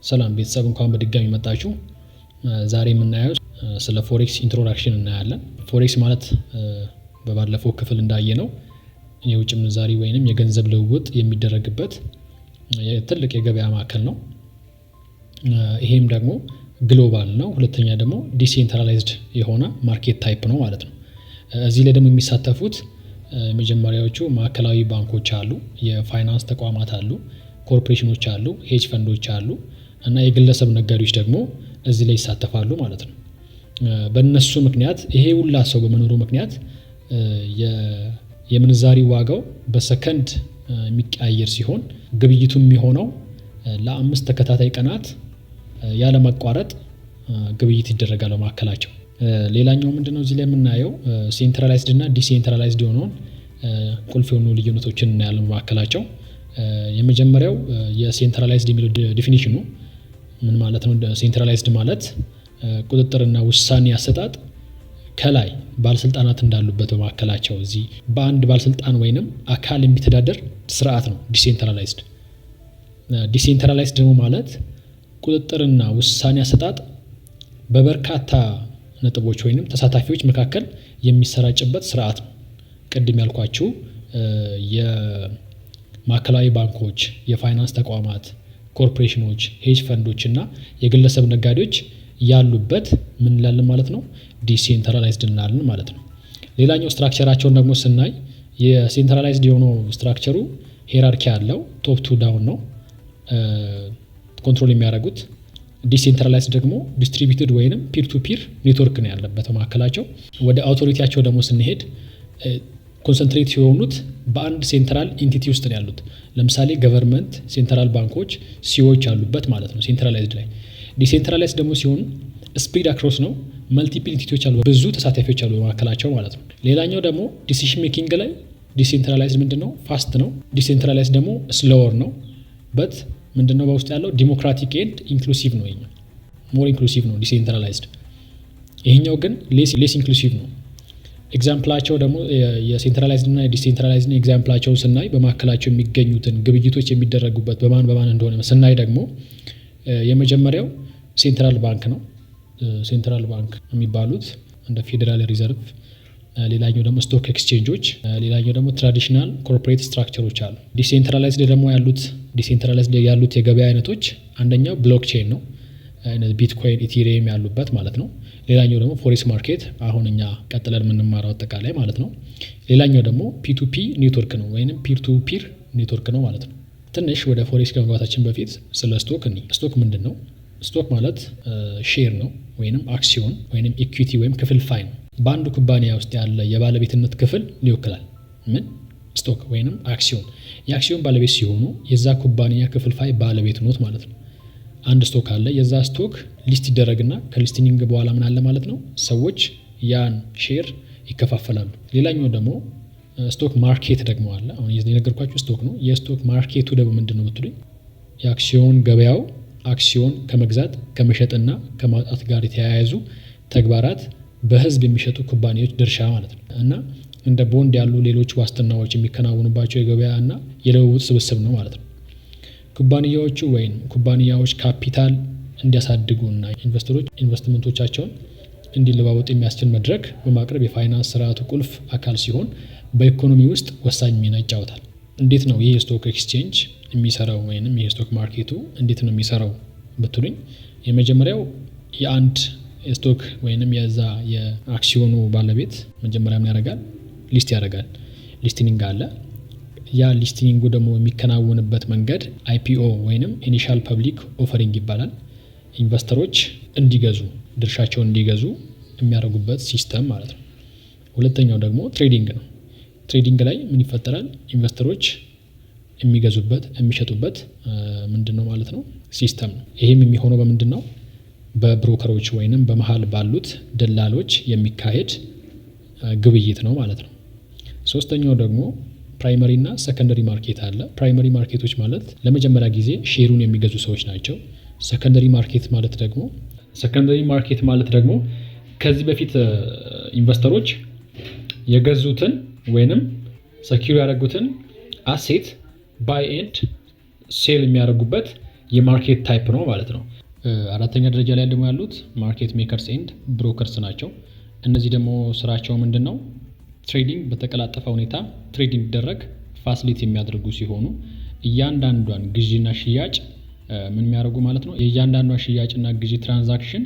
ሰላም ቤተሰብ እንኳን በድጋሚ መጣችሁ። ዛሬ የምናየው ስለ ፎሬክስ ኢንትሮዳክሽን እናያለን። ፎሬክስ ማለት በባለፈው ክፍል እንዳየነው የውጭ ምንዛሪ ወይንም የገንዘብ ልውውጥ የሚደረግበት ትልቅ የገበያ ማዕከል ነው። ይሄም ደግሞ ግሎባል ነው። ሁለተኛ ደግሞ ዲሴንትራላይዝድ የሆነ ማርኬት ታይፕ ነው ማለት ነው። እዚህ ላይ ደግሞ የሚሳተፉት መጀመሪያዎቹ ማዕከላዊ ባንኮች አሉ፣ የፋይናንስ ተቋማት አሉ፣ ኮርፖሬሽኖች አሉ፣ ሄጅ ፈንዶች አሉ እና የግለሰብ ነጋዴዎች ደግሞ እዚህ ላይ ይሳተፋሉ ማለት ነው። በእነሱ ምክንያት ይሄ ሁላ ሰው በመኖሩ ምክንያት የምንዛሪ ዋጋው በሰከንድ የሚቀያየር ሲሆን ግብይቱ የሚሆነው ለ5 ተከታታይ ቀናት ያለማቋረጥ ግብይት ይደረጋል በማዕከላቸው። ሌላኛው ምንድነው እዚህ ላይ የምናየው ሴንትራላይዝድ እና ዲሴንትራላይዝድ የሆነውን ቁልፍ የሆኑ ልዩነቶችን እናያለን በማዕከላቸው። የመጀመሪያው የሴንትራላይዝድ የሚለው ዲፊኒሽኑ ምን ማለት ነው? ሴንትራላይዝድ ማለት ቁጥጥርና ውሳኔ አሰጣጥ ከላይ ባለስልጣናት እንዳሉበት በማዕከላቸው እዚህ በአንድ ባለስልጣን ወይንም አካል የሚተዳደር ስርዓት ነው ዲሴንትራላይዝድ። ዲሴንትራላይዝድ ደግሞ ማለት ቁጥጥርና ውሳኔ አሰጣጥ በበርካታ ነጥቦች ወይንም ተሳታፊዎች መካከል የሚሰራጭበት ስርዓት ነው። ቅድም ያልኳችሁ የማዕከላዊ ባንኮች፣ የፋይናንስ ተቋማት፣ ኮርፖሬሽኖች፣ ሄጅ ፈንዶች እና የግለሰብ ነጋዴዎች ያሉበት ምን እንላለን ማለት ነው? ዲሴንትራላይዝድ እንላለን ማለት ነው። ሌላኛው ስትራክቸራቸውን ደግሞ ስናይ የሴንትራላይዝድ የሆነው ስትራክቸሩ ሄራርኪ ያለው ቶፕ ቱ ዳውን ነው ኮንትሮል የሚያደርጉት። ዲሴንትራላይዝድ ደግሞ ዲስትሪቢዩትድ ወይንም ፒር ቱ ፒር ኔትወርክ ነው ያለበት ማዕከላቸው። ወደ አውቶሪቲያቸው ደግሞ ስንሄድ ኮንሰንትሬት የሆኑት በአንድ ሴንትራል ኢንቲቲ ውስጥ ነው ያሉት። ለምሳሌ ገቨርንመንት፣ ሴንትራል ባንኮች፣ ሲኦዎች ያሉበት ማለት ነው ሴንትራላይዝድ ላይ። ዲሴንትራላይዝድ ደግሞ ሲሆን ስፕሪድ አክሮስ ነው፣ መልቲፕል ኢንቲቲዎች አሉ፣ ብዙ ተሳታፊዎች አሉ በማዕከላቸው ማለት ነው። ሌላኛው ደግሞ ዲሲሽን ሜኪንግ ላይ ዲሴንትራላይዝድ ምንድነው ፋስት ነው፣ ዲሴንትራላይዝድ ደግሞ ስሎወር ነው። በት ምንድነው በውስጥ ያለው ዲሞክራቲክ ኤንድ ኢንክሉሲቭ ነው። ይሄኛው ሞር ኢንክሉሲቭ ነው ዲሴንትራላይዝድ። ይሄኛው ግን ሌስ ኢንክሉሲቭ ነው። ኤግዛምፕላቸው ደግሞ የሴንትራላይዝድ እና የዲሴንትራላይዝድ ኤግዛምፕላቸውን ስናይ በማዕከላቸው የሚገኙትን ግብይቶች የሚደረጉበት በማን እንደሆነ ስናይ ደግሞ የመጀመሪያው ሴንትራል ባንክ ነው። ሴንትራል ባንክ የሚባሉት እንደ ፌዴራል ሪዘርቭ፣ ሌላኛው ደግሞ ስቶክ ኤክስቼንጆች፣ ሌላኛው ደግሞ ትራዲሽናል ኮርፖሬት ስትራክቸሮች አሉ። ዲሴንትራላይዝድ ደግሞ ያሉት የገበያ አይነቶች አንደኛው ብሎክቼን ነው፣ ቢትኮይን፣ ኢቴሪየም ያሉበት ማለት ነው። ሌላኛው ደግሞ ፎሬክስ ማርኬት አሁን እኛ ቀጥለን የምንማረው አጠቃላይ ማለት ነው። ሌላኛው ደግሞ ፒቱፒ ኔትወርክ ነው ወይንም ፒር ቱ ፒር ኔትወርክ ነው ማለት ነው። ትንሽ ወደ ፎሬክስ ከመግባታችን በፊት ስለ ስቶክ ስቶክ ምንድን ነው? ስቶክ ማለት ሼር ነው ወይንም አክሲዮን ወይንም ኢኩዊቲ ወይም ክፍልፋይ ነው። በአንድ ኩባንያ ውስጥ ያለ የባለቤትነት ክፍል ይወክላል። ምን? ስቶክ ወይንም አክሲዮን። የአክሲዮን ባለቤት ሲሆኑ የዛ ኩባንያ ክፍልፋይ ባለቤት ኖት ማለት ነው። አንድ ስቶክ አለ። የዛ ስቶክ ሊስት ይደረግና ከሊስቲንግ በኋላ ምን አለ ማለት ነው? ሰዎች ያን ሼር ይከፋፈላሉ። ሌላኛው ደግሞ ስቶክ ማርኬት ደግሞ አለ። አሁን የነገርኳችሁ ስቶክ ነው። የስቶክ ማርኬቱ ደግሞ ምንድን ነው ብትሉኝ የአክሲዮን ገበያው አክሲዮን ከመግዛት ከመሸጥና ከማውጣት ጋር የተያያዙ ተግባራት በህዝብ የሚሸጡ ኩባንያዎች ድርሻ ማለት ነው እና እንደ ቦንድ ያሉ ሌሎች ዋስትናዎች የሚከናወኑባቸው የገበያ እና የልውውጥ ስብስብ ነው ማለት ነው። ኩባንያዎች ካፒታል እንዲያሳድጉና ኢንቨስተሮች ኢንቨስትመንቶቻቸውን እንዲለዋወጡ የሚያስችል መድረክ በማቅረብ የፋይናንስ ስርዓቱ ቁልፍ አካል ሲሆን በኢኮኖሚ ውስጥ ወሳኝ ሚና ይጫወታል። እንዴት ነው ይህ ስቶክ ኤክስቼንጅ የሚሰራው ወይንም ይህ ስቶክ ማርኬቱ እንዴት ነው የሚሰራው ብትሉኝ የመጀመሪያው የአንድ ስቶክ ወይንም የዛ የአክሲዮኑ ባለቤት መጀመሪያ ምን ያደርጋል? ሊስት ያደርጋል። ሊስቲንግ አለ። ያ ሊስቲንጉ ደግሞ የሚከናወንበት መንገድ አይፒኦ ወይንም ኢኒሻል ፐብሊክ ኦፈሪንግ ይባላል። ኢንቨስተሮች እንዲገዙ ድርሻቸውን እንዲገዙ የሚያደርጉበት ሲስተም ማለት ነው። ሁለተኛው ደግሞ ትሬዲንግ ነው። ትሬዲንግ ላይ ምን ይፈጠራል? ኢንቨስተሮች የሚገዙበት የሚሸጡበት ምንድነው ማለት ነው ሲስተም ነው። ይሄም የሚሆነው በምንድን ነው? በብሮከሮች ወይንም በመሃል ባሉት ደላሎች የሚካሄድ ግብይት ነው ማለት ነው። ሶስተኛው ደግሞ ፕራይመሪ እና ሰከንደሪ ማርኬት አለ። ፕራይመሪ ማርኬቶች ማለት ለመጀመሪያ ጊዜ ሼሩን የሚገዙ ሰዎች ናቸው። ሰከንደሪ ማርኬት ማለት ደግሞ ከዚህ በፊት ኢንቨስተሮች የገዙትን ወይንም ሰኪዩር ያደረጉትን አሴት ባይ ኤንድ ሴል የሚያደርጉበት የማርኬት ታይፕ ነው ማለት ነው። አራተኛ ደረጃ ላይ ደግሞ ያሉት ማርኬት ሜከርስ ኤንድ ብሮከርስ ናቸው። እነዚህ ደግሞ ስራቸው ምንድን ነው? ትሬዲንግ በተቀላጠፈ ሁኔታ ትሬድ እንዲደረግ ፋሲሊቲ የሚያደርጉ ሲሆኑ እያንዳንዷን ግዢና ሽያጭ ምን የሚያደርጉ ማለት ነው? የእያንዳንዷን ሽያጭና ግዢ ትራንዛክሽን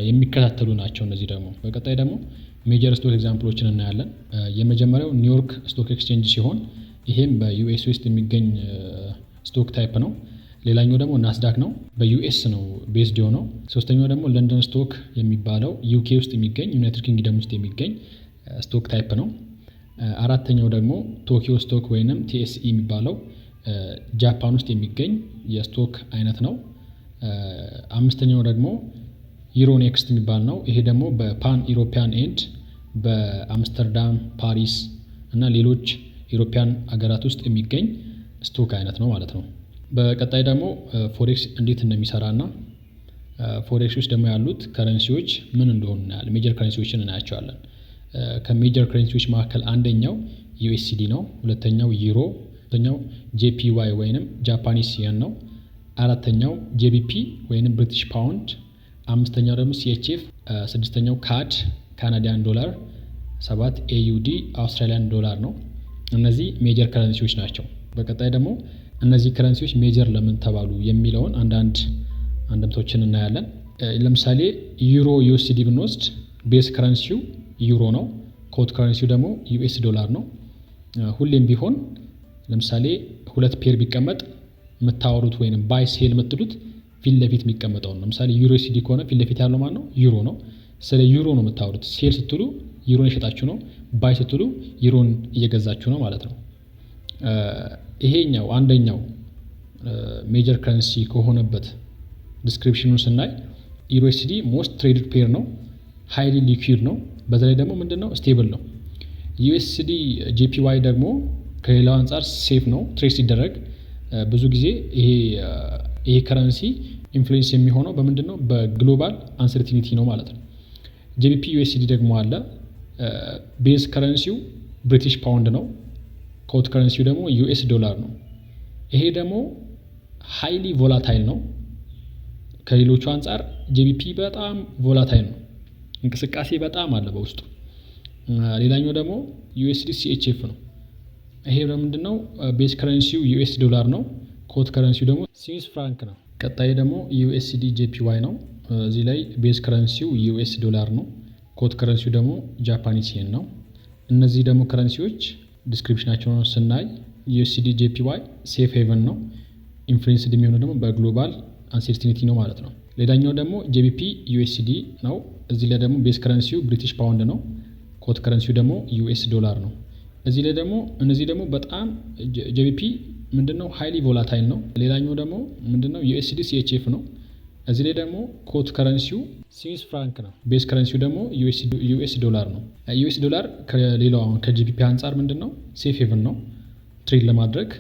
የሚከታተሉ ናቸው። እነዚህ ደግሞ በቀጣይ ደግሞ ሜጀር ስቶክ ኤግዛምፕሎችን እናያለን። የመጀመሪያው ኒውዮርክ ስቶክ ኤክስቼንጅ ሲሆን ይሄም በዩኤስ ውስጥ የሚገኝ ስቶክ ታይፕ ነው። ሌላኛው ደግሞ ናስዳክ ነው፣ በዩኤስ ነው ቤዝድ የሆነው። ሶስተኛው ደግሞ ለንደን ስቶክ የሚባለው ዩኬ ውስጥ የሚገኝ ዩናይትድ ኪንግደም ውስጥ የሚገኝ ስቶክ ታይፕ ነው። አራተኛው ደግሞ ቶኪዮ ስቶክ ወይንም ቲኤስኢ የሚባለው ጃፓን ውስጥ የሚገኝ የስቶክ አይነት ነው። አምስተኛው ደግሞ ዩሮኔክስት የሚባል ነው። ይሄ ደግሞ በፓን ኢሮፒያን ኤንድ በአምስተርዳም፣ ፓሪስ እና ሌሎች ኢሮፒያን ሀገራት ውስጥ የሚገኝ ስቶክ አይነት ነው ማለት ነው። በቀጣይ ደግሞ ፎሬክስ እንዴት እንደሚሰራ እና ፎሬክስ ውስጥ ደግሞ ያሉት ከረንሲዎች ምን እንደሆኑ እናያለን። ሜጀር ከረንሲዎችን እናያቸዋለን። ከሜጀር ከረንሲዎች መካከል አንደኛው ዩኤስዲ ነው። ሁለተኛው ዩሮ፣ ሶስተኛው ጄፒዋይ ወይንም ጃፓኒስ የን ነው። አራተኛው ጄቢፒ ወይንም ብሪቲሽ ፓውንድ፣ አምስተኛው ደግሞ ሲኤችኤፍ፣ ስድስተኛው ካድ ካናዲያን ዶላር፣ 7 ኤዩዲ አውስትራሊያን ዶላር ነው። እነዚህ ሜጀር ከረንሲዎች ናቸው። በቀጣይ ደግሞ እነዚህ ከረንሲዎች ሜጀር ለምን ተባሉ የሚለውን አንዳንድ አንድምቶችን እናያለን። ለምሳሌ ዩሮ ዩኤስዲ ብንወስድ ቤስ ከረንሲው ዩሮ ነው። ኮድ ከረንሲው ደግሞ ዩኤስ ዶላር ነው። ሁሌም ቢሆን ለምሳሌ ሁለት ፔር ቢቀመጥ የምታወሩት ወይም ባይ ሴል የምትሉት ፊት ለፊት የሚቀመጠው ነው። ለምሳሌ ዩሮ ዩኤስዲ ከሆነ ፊት ለፊት ያለው ማን ነው? ዩሮ ነው። ስለ ዩሮ ነው የምታወሩት። ሴል ስትሉ ዩሮን የሸጣችሁ ነው። ባይ ስትሉ ዩሮን እየገዛችሁ ነው ማለት ነው። ይሄኛው አንደኛው ሜጀር ከረንሲ ከሆነበት ዲስክሪፕሽኑን ስናይ ዩኤስዲ ሞስት ትሬድድ ፔር ነው። ሃይሊ ሊኩዊድ ነው። በተለይ ደግሞ ምንድነው ስቴብል ነው። ዩኤስዲ ጄፒዋይ ደግሞ ከሌላው አንጻር ሴፍ ነው። ትሬድ ሲደረግ ብዙ ጊዜ ይሄ ከረንሲ ኢንፍሉዌንስ የሚሆነው በምንድነው? በግሎባል አንሰርቲኒቲ ነው ማለት ነው። ጄቢፒ ዩኤስዲ ደግሞ አለ። ቤዝ ከረንሲው ብሪቲሽ ፓውንድ ነው። ኮት ከረንሲው ደግሞ ዩኤስ ዶላር ነው። ይሄ ደግሞ ሃይሊ ቮላታይል ነው። ከሌሎቹ አንጻር ጄቢፒ በጣም ቮላታይል ነው። እንቅስቃሴ በጣም አለ በውስጡ። ሌላኛው ደግሞ ዩኤስዲ ሲኤችኤፍ ነው። ይሄ ምንድነው? ቤዝ ከረንሲው ዩኤስ ዶላር ነው። ኮት ከረንሲው ደግሞ ስዊስ ፍራንክ ነው። ቀጣይ ደግሞ ዩኤስዲ ጄፒዋይ ነው። እዚህ ላይ ቤዝ ከረንሲው ዩኤስ ዶላር ነው። ኮት ከረንሲው ደግሞ ጃፓኒስ የን ነው። እነዚህ ደግሞ ከረንሲዎች ዲስክሪፕሽናቸውን ስናይ ዩኤስዲ ጄፒዋይ ሴፍ ሄቨን ነው። ኢንፍሉዌንስድ የሚሆነው ደግሞ በግሎባል አንሰርቲኒቲ ነው ማለት ነው። ሌላኛው ደግሞ ጄቢፒ ዩኤስዲ ነው። እዚህ ላይ ደግሞ ቤዝ ከረንሲው ብሪቲሽ ፓውንድ ነው። ኮት ከረንሲው ደግሞ ዩኤስ ዶላር ነው። እዚህ ላይ ደግሞ እነዚህ ደግሞ በጣም ጄቢፒ ምንድነው? ሃይሊ ቮላታይል ነው። ሌላኛው ደግሞ ምንድነው? ዩኤስዲ ሲኤችኤፍ ነው። እዚህ ላይ ደግሞ ኮት ከረንሲው ስዊስ ፍራንክ ነው። ቤዝ ከረንሲው ደግሞ ዩኤስ ዶላር ነው። ዩኤስ ዶላር ከሌላው ከጂቢፒ አንጻር ምንድነው? ሴፍ ሄቨን ነው። ትሬድ ለማድረግ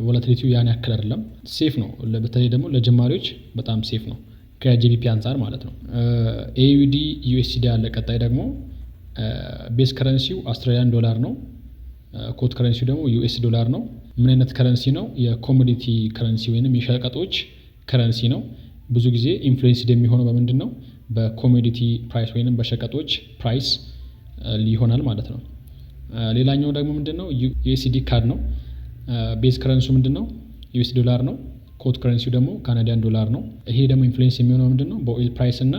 ቮላቲሊቲው ያን ያክል አይደለም፣ ሴፍ ነው። በተለይ ደግሞ ለጀማሪዎች በጣም ሴፍ ነው ከጂቢፒ አንጻር ማለት ነው። ኤዩዲ ዩኤስዲ አለ። ቀጣይ ደግሞ ቤዝ ከረንሲው አውስትራሊያን ዶላር ነው። ኮት ከረንሲው ደግሞ ዩኤስ ዶላር ነው። ምን አይነት ከረንሲ ነው? የኮሞዲቲ ከረንሲ ወይንም የሸቀጦች ከረንሲ ነው። ብዙ ጊዜ ኢንፍሉዌንስድ የሚሆነው በምንድን ነው? በኮሞዲቲ ፕራይስ ወይንም በሸቀጦች ፕራይስ ይሆናል ማለት ነው። ሌላኛው ደግሞ ምንድን ነው? ዩኤስዲ ካድ ነው። ቤዝ ከረንሲው ምንድን ነው? ዩኤስ ዶላር ነው። ኮት ከረንሲው ደግሞ ካናዲያን ዶላር ነው። ይሄ ደግሞ ኢንፍሉዌንስ የሚሆነው ምንድን ነው? በኦይል ፕራይስ እና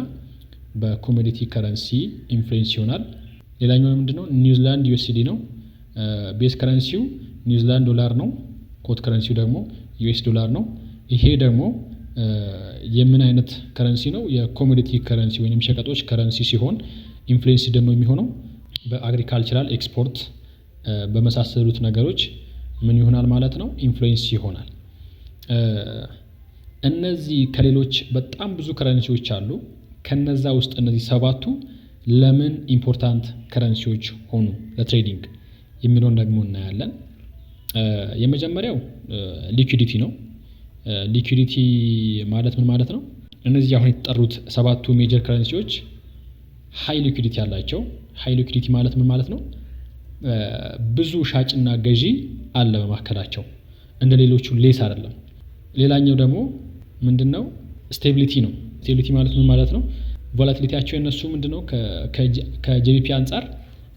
በኮሞዲቲ ከረንሲ ኢንፍሉዌንስ ይሆናል። ሌላኛው ምንድን ነው? ኒውዚላንድ ዩኤስዲ ነው። ቤዝ ከረንሲው ኒውዚላንድ ዶላር ነው። ኮት ከረንሲው ደግሞ ዩኤስ ዶላር ነው። ይሄ ደግሞ የምን አይነት ከረንሲ ነው? የኮሞዲቲ ከረንሲ ወይም ሸቀጦች ከረንሲ ሲሆን ኢንፍሉዌንስ ደግሞ የሚሆነው በአግሪካልቸራል ኤክስፖርት በመሳሰሉት ነገሮች ምን ይሆናል ማለት ነው? ኢንፍሉዌንስ ይሆናል። እነዚህ ከሌሎች በጣም ብዙ ከረንሲዎች አሉ። ከነዛ ውስጥ እነዚህ ሰባቱ ለምን ኢምፖርታንት ከረንሲዎች ሆኑ ለትሬዲንግ የሚለውን ደግሞ እናያለን። የመጀመሪያው ሊኩዊዲቲ ነው። ሊኩዊዲቲ ማለት ምን ማለት ነው? እነዚህ አሁን የተጠሩት ሰባቱ ሜጀር ከረንሲዎች ሃይ ሊኩዊዲቲ ያላቸው። ሃይ ሊኩዊዲቲ ማለት ምን ማለት ነው? ብዙ ሻጭና ገዢ አለ በመካከላቸው፣ እንደ ሌሎቹ ሌስ አይደለም። ሌላኛው ደግሞ ምንድነው? ስቴቢሊቲ ነው። ስቴቢሊቲ ማለት ምን ማለት ነው? ቮላቲሊቲያቸው የነሱ ምንድነው? ከጄቢፒ አንጻር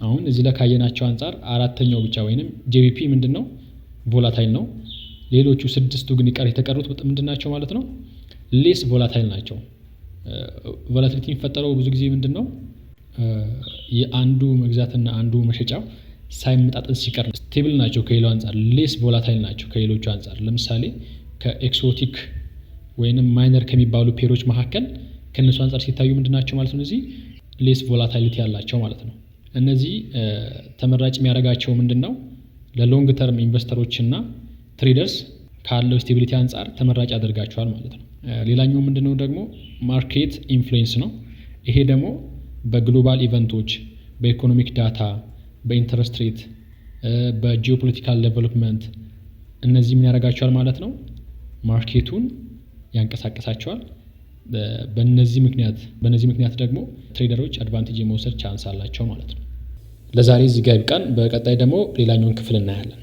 አሁን እዚህ ላይ ካየናቸው አንጻር አራተኛው ብቻ ወይንም ጄቢፒ ምንድነው? ቮላታይል ነው። ሌሎቹ 6ቱ ግን የተቀሩት ምንድናቸው ማለት ነው? ሌስ ቮላታይል ናቸው። ቮላቲሊቲ የሚፈጠረው ብዙ ጊዜ ምንድነው? የአንዱ መግዛትና አንዱ መሸጫው ሳይመጣጠን ሲቀር ስቴብል ናቸው ከሌላው አንጻር፣ ሌስ ቮላታይል ናቸው ከሌሎቹ አንጻር። ለምሳሌ ከኤክሶቲክ ወይንም ማይነር ከሚባሉ ፔሮች መካከል ከነሱ አንጻር ሲታዩ ምንድናቸው ማለት ነው? እነዚህ ሌስ ቮላታይሊቲ ያላቸው ማለት ነው። እነዚህ ተመራጭ የሚያደርጋቸው ምንድነው? ለሎንግ ተርም ኢንቨስተሮች እና ትሬደርስ ካለው ስቴቢሊቲ አንጻር ተመራጭ ያደርጋቸዋል ማለት ነው። ሌላኛው ምንድነው ደግሞ ማርኬት ኢንፍሉዌንስ ነው። ይሄ ደግሞ በግሎባል ኢቨንቶች፣ በኢኮኖሚክ ዳታ፣ በኢንተረስት ሬት፣ በጂኦፖለቲካል ዴቨሎፕመንት እነዚህ ምን ያደርጋቸዋል ማለት ነው? ማርኬቱን ያንቀሳቀሳቸዋል። በእነዚህ ምክንያት ደግሞ ትሬደሮች አድቫንቴጅ የመውሰድ ቻንስ አላቸው ማለት ነው። ለዛሬ እዚህ ጋር ይብቃን። በቀጣይ ደግሞ ሌላኛውን ክፍል እናያለን።